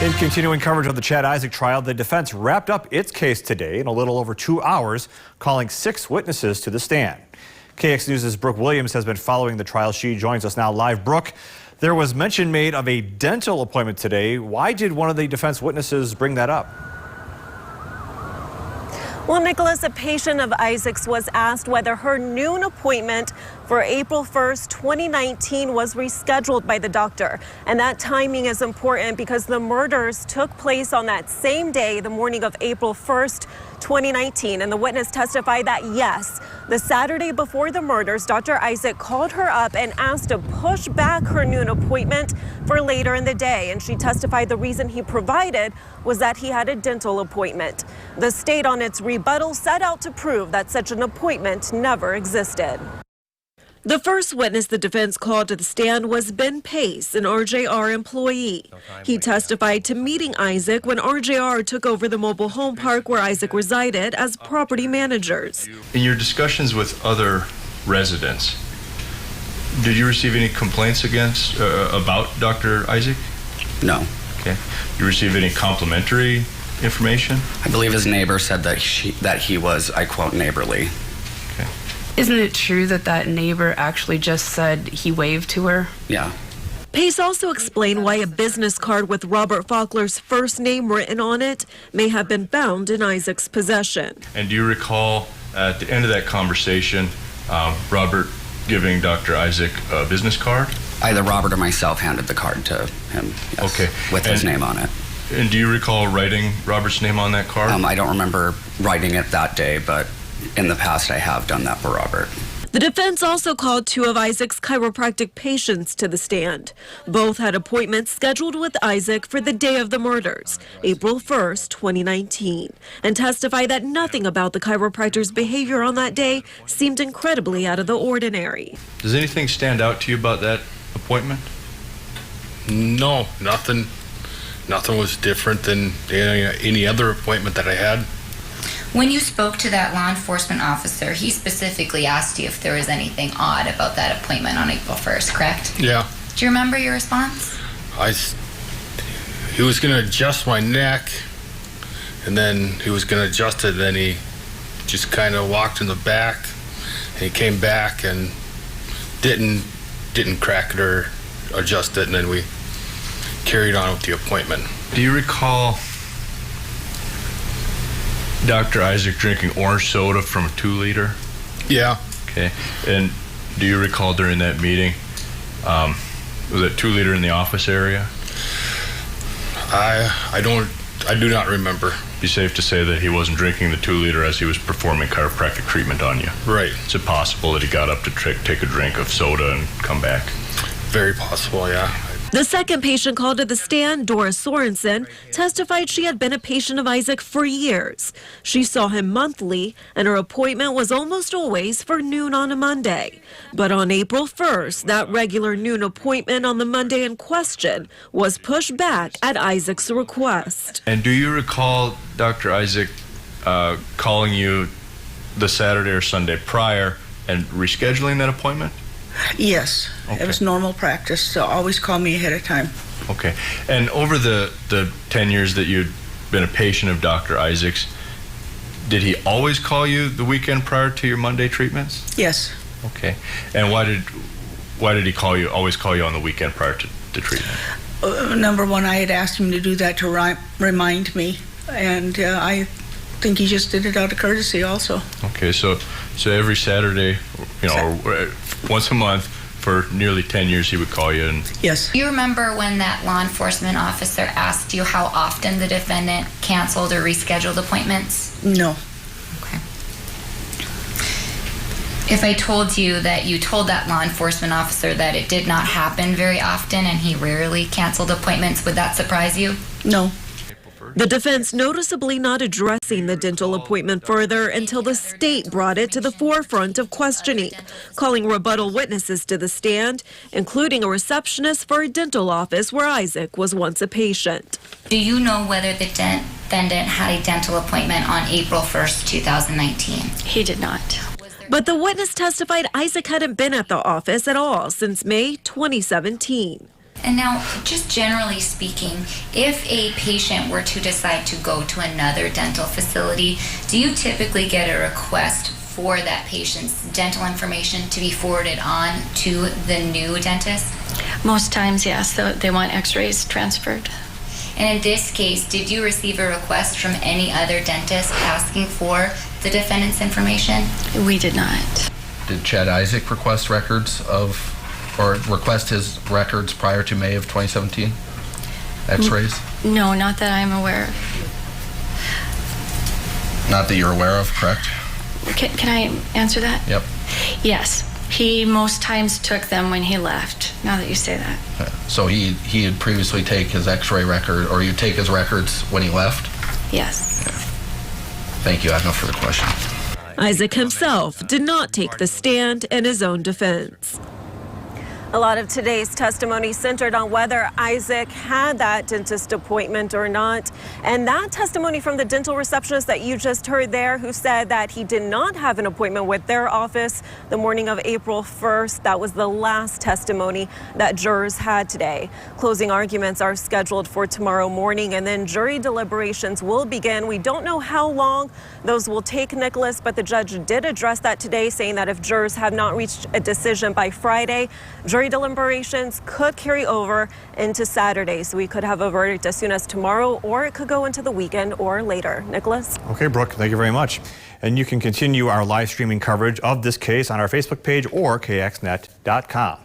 In continuing coverage of the Chad Isaak trial, the defense wrapped up its case today in a little over 2 hours, calling 6 witnesses to the stand. KX News' Brooke Williams has been following the trial. She joins us now live. Brooke, there was mention made of a dental appointment today. Why did one of the defense witnesses bring that up? Well, Nicholas, a patient of Isaac's was asked whether her noon appointment for April 1st, 2019 was rescheduled by the doctor. And that timing is important because the murders took place on that same day, the morning of April 1st, 2019. And the witness testified that, yes, the Saturday before the murders, Dr. Isaak called her up and asked to push back her noon appointment for later in the day. And she testified the reason he provided was that he had a dental appointment. The state on its rebuttal set out to prove that such an appointment never existed. The first witness the defense called to the stand was Ben Pace, an RJR employee. He testified to meeting Isaak when RJR took over the mobile home park where Isaak resided as property managers. In your discussions with other residents, did you receive any complaints about Dr. Isaak? No. Okay. You receive any complimentary information? I believe his neighbor said that he was, I quote, neighborly. Okay. Isn't it true that that neighbor actually just said he waved to her? Yeah. Pace also explained why a business card with Robert Faulkner's first name written on it may have been found in Isaac's possession. And do you recall at the end of that conversation, Robert giving Dr. Isaak a business card? Either Robert or myself handed the card to him, yes, okay, with his name on it. And do you recall writing Robert's name on that card? I don't remember writing it that day, but in the past I have done that for Robert. The defense also called 2 of Isaac's chiropractic patients to the stand. Both had appointments scheduled with Isaak for the day of the murders, April 1st, 2019, and testified that nothing about the chiropractor's behavior on that day seemed incredibly out of the ordinary. Does anything stand out to you about that appointment? No, nothing was different than any other appointment that I had. When you spoke to that law enforcement officer, he specifically asked you if there was anything odd about that appointment on April 1st, correct? Yeah. Do you remember your response? He was going to adjust my neck, and then he was going to adjust it, then he just kind of walked in the back, and he came back and didn't crack it or adjust it, and then we carried on with the appointment. Do you recall Dr. Isaak drinking orange soda from a 2-liter? Yeah. Okay. And do you recall during that meeting, was it 2-liter in the office area? I do not remember. Be safe to say that he wasn't drinking the 2-liter as he was performing chiropractic treatment on you. Right. Is it possible that he got up to take a drink of soda and come back? Very possible, yeah. The second patient called to the stand, Doris Sorensen, testified she had been a patient of Isaak for years. She saw him monthly, and her appointment was almost always for noon on a Monday. But on April 1st, that regular noon appointment on the Monday in question was pushed back at Isaac's request. And do you recall Dr. Isaak calling you the Saturday or Sunday prior and rescheduling that appointment? Yes, okay. It was normal practice, so always call me ahead of time. Okay. And over the 10 years that you'd been a patient of Dr. Isaak's, did he always call you the weekend prior to your Monday treatments? Yes. Okay. And why did he always call you on the weekend prior to treatment? Number one, I had asked him to do that to remind me, and I think he just did it out of courtesy also. Okay, so every Saturday, or once a month for nearly 10 years he would call you. And yes. Do you remember when that law enforcement officer asked you how often the defendant canceled or rescheduled appointments? No. Okay. If I told you that you told that law enforcement officer that it did not happen very often and he rarely canceled appointments, would that surprise you? No. The defense noticeably not addressing the dental appointment further until the state brought it to the forefront of questioning, calling rebuttal witnesses to the stand, including a receptionist for a dental office where Isaak was once a patient. Do you know whether the defendant had a dental appointment on April 1st, 2019? He did not. But the witness testified Isaak hadn't been at the office at all since May 2017. And now, just generally speaking, if a patient were to decide to go to another dental facility, do you typically get a request for that patient's dental information to be forwarded on to the new dentist? Most times, yes. They want x-rays transferred. And in this case, did you receive a request from any other dentist asking for the defendant's information? We did not. Did Chad Isaak request request his records prior to May of 2017? X-rays? No, not that I'm aware of. Not that you're aware of, correct? Can I answer that? Yep. Yes. He most times took them when he left, now that you say that. Okay. So he had previously take his X-ray record, or you take his records when he left? Yes. Okay. Thank you. I have no further questions. Isaak himself did not take the stand in his own defense. A lot of today's testimony centered on whether Isaak had that dentist appointment or not. And that testimony from the dental receptionist that you just heard there, who said that he did not have an appointment with their office the morning of April 1st, that was the last testimony that jurors had today. Closing arguments are scheduled for tomorrow morning, and then jury deliberations will begin. We don't know how long those will take, Nicholas, but the judge did address that today, saying that if jurors have not reached a decision by Friday, jury deliberations could carry over into Saturday, so we could have a verdict as soon as tomorrow, or it could go into the weekend or later. Nicholas? Okay, Brooke, thank you very much. And you can continue our live streaming coverage of this case on our Facebook page or kxnet.com.